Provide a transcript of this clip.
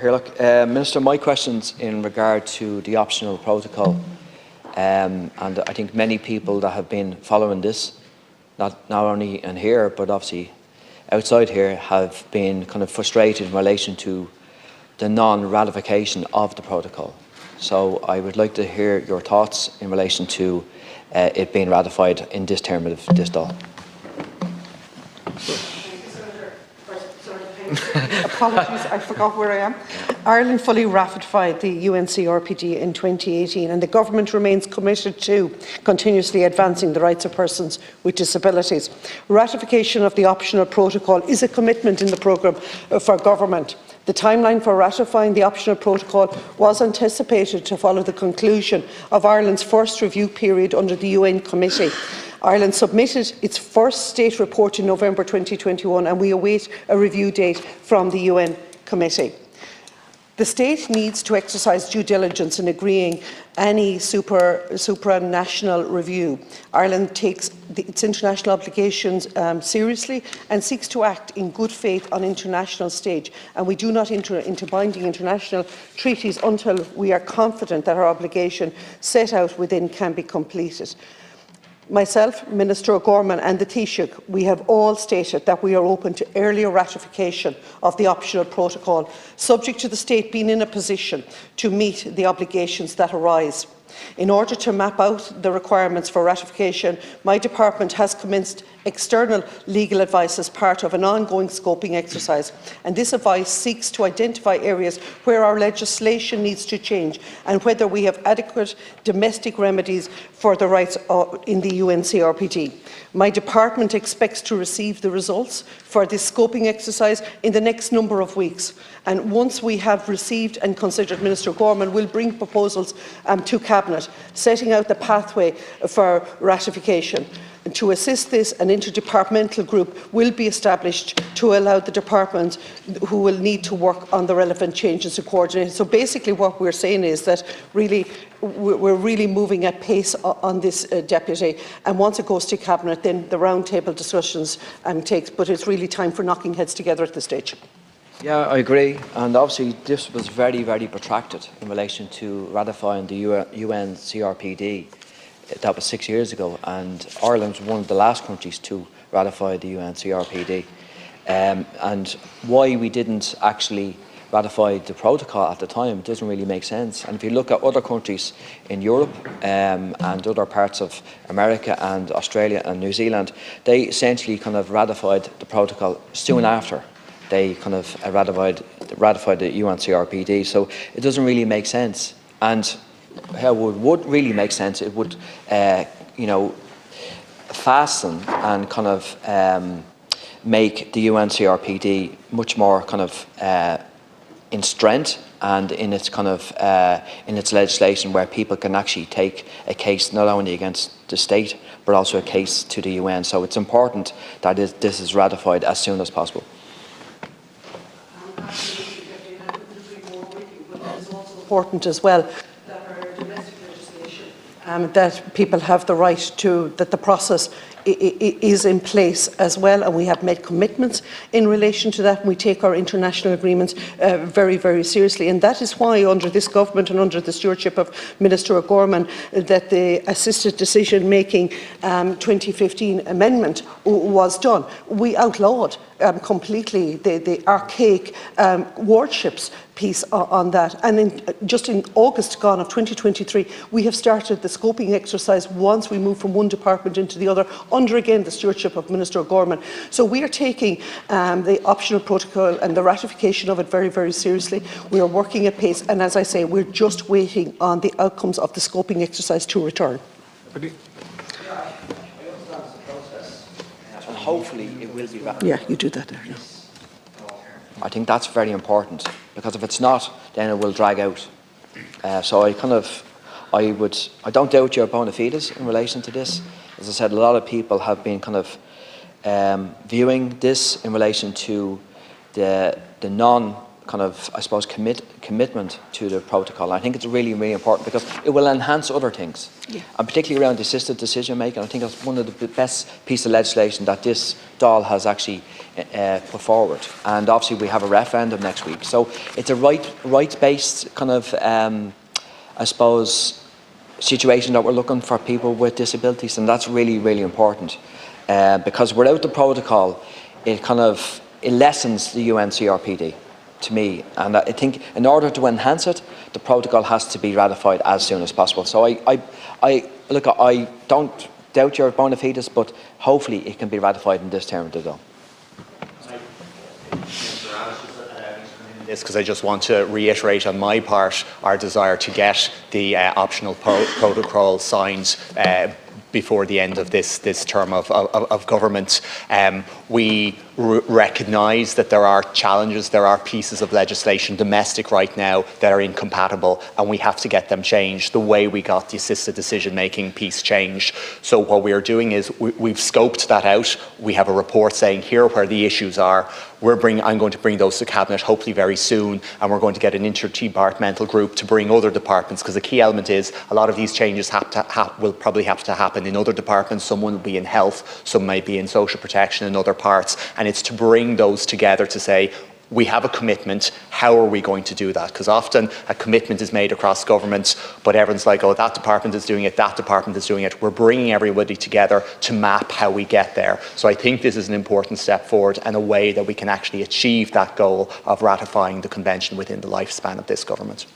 Minister, my question's in regard to the optional protocol, and I think many people that have been following this, not only in here but obviously outside here, have been kind of frustrated in relation to the non-ratification of the protocol. So I would like to hear your thoughts in relation to it being ratified in this term of this Dáil. Apologies, I forgot where I am. Ireland fully ratified the UNCRPD in 2018, and the Government remains committed to continuously advancing the rights of persons with disabilities. Ratification of the optional protocol is a commitment in the programme for Government. The timeline for ratifying the optional protocol was anticipated to follow the conclusion of Ireland's first review period under the UN Committee. Ireland submitted its first state report in November 2021, and we await a review date from the UN Committee. The state needs to exercise due diligence in agreeing any supranational review. Ireland takes its international obligations seriously and seeks to act in good faith on international stage, and we do not enter into binding international treaties until we are confident that our obligation set out within can be completed. Myself, Minister O'Gorman and the Taoiseach, we have all stated that we are open to earlier ratification of the optional protocol, subject to the state being in a position to meet the obligations that arise. In order to map out the requirements for ratification, my department has commenced external legal advice as part of an ongoing scoping exercise, and this advice seeks to identify areas where our legislation needs to change and whether we have adequate domestic remedies for the rights in the UNCRPD. My department expects to receive the results for this scoping exercise in the next number of weeks, and once we have received and considered, Minister Gorman will bring proposals to Cabinet setting out the pathway for ratification. And to assist this, an interdepartmental group will be established to allow the department who will need to work on the relevant changes to coordinate. So basically what we're saying is that we're really moving at pace on this, Deputy, and once it goes to Cabinet then the roundtable discussions takes, but it's really time for knocking heads together at this stage. Yeah, I agree, and obviously this was very, very protracted in relation to ratifying the UNCRPD. That was 6 years ago, and Ireland was one of the last countries to ratify the UNCRPD. And why we didn't actually ratify the protocol at the time doesn't really make sense. And if you look at other countries in Europe and other parts of America and Australia and New Zealand, they essentially kind of ratified the protocol soon after they kind of ratified the UNCRPD. So it doesn't really make sense. And how it would really make sense, it would, fasten and kind of make the UNCRPD much more kind of in strength and in its kind of in its legislation, where people can actually take a case not only against the state but also a case to the UN. So it's important that this is ratified as soon as possible. Important as well that our domestic legislation, that people have the right to, that the process is in place as well, and we have made commitments in relation to that, and we take our international agreements very, very seriously. And that is why under this government and under the stewardship of Minister O'Gorman that the assisted decision making 2015 amendment was done. We outlawed completely the archaic wardships piece on that, and just in August gone of 2023 we have started the scoping exercise once we move from one department into the other under again the stewardship of Minister O'Gorman. So we are taking the optional protocol and the ratification of it very, very seriously. We are working at pace, and as I say, we're just waiting on the outcomes of the scoping exercise to return. And hopefully it will be ratified. Yeah, you do that there. Yeah. I think that's very important, because if it's not, then it will drag out. So I don't doubt your bona fides in relation to this. As I said, a lot of people have been kind of viewing this in relation to the kind of, I suppose, commitment to the protocol. I think it's really, really important because it will enhance other things, and particularly around the assisted decision making. I think that's one of the best pieces of legislation that this Dáil has actually put forward. And obviously we have a referendum next week, so it's a rights-based kind of, I suppose, situation that we're looking for people with disabilities, and that's really, really important because without the protocol, it lessens the UNCRPD. To me, and I think in order to enhance it, the protocol has to be ratified as soon as possible. So I don't doubt your bona fides, but hopefully it can be ratified in this term of the Dáil. Because I just want to reiterate on my part our desire to get the optional protocol signed before the end of this term of government. We recognise that there are challenges, there are pieces of legislation domestic right now that are incompatible, and we have to get them changed the way we got the assisted decision making piece changed. So what we are doing is we've scoped that out. We have a report saying here are where the issues are. I'm going to bring those to Cabinet hopefully very soon, and we're going to get an interdepartmental group to bring other departments, because the key element is a lot of these changes will probably have to happen in other departments. Some will be in health, some might be in social protection and other parts, and it's to bring those together to say, we have a commitment, how are we going to do that? Because often a commitment is made across government, but everyone's like, oh, that department is doing it, that department is doing it. We're bringing everybody together to map how we get there. So I think this is an important step forward and a way that we can actually achieve that goal of ratifying the convention within the lifespan of this government.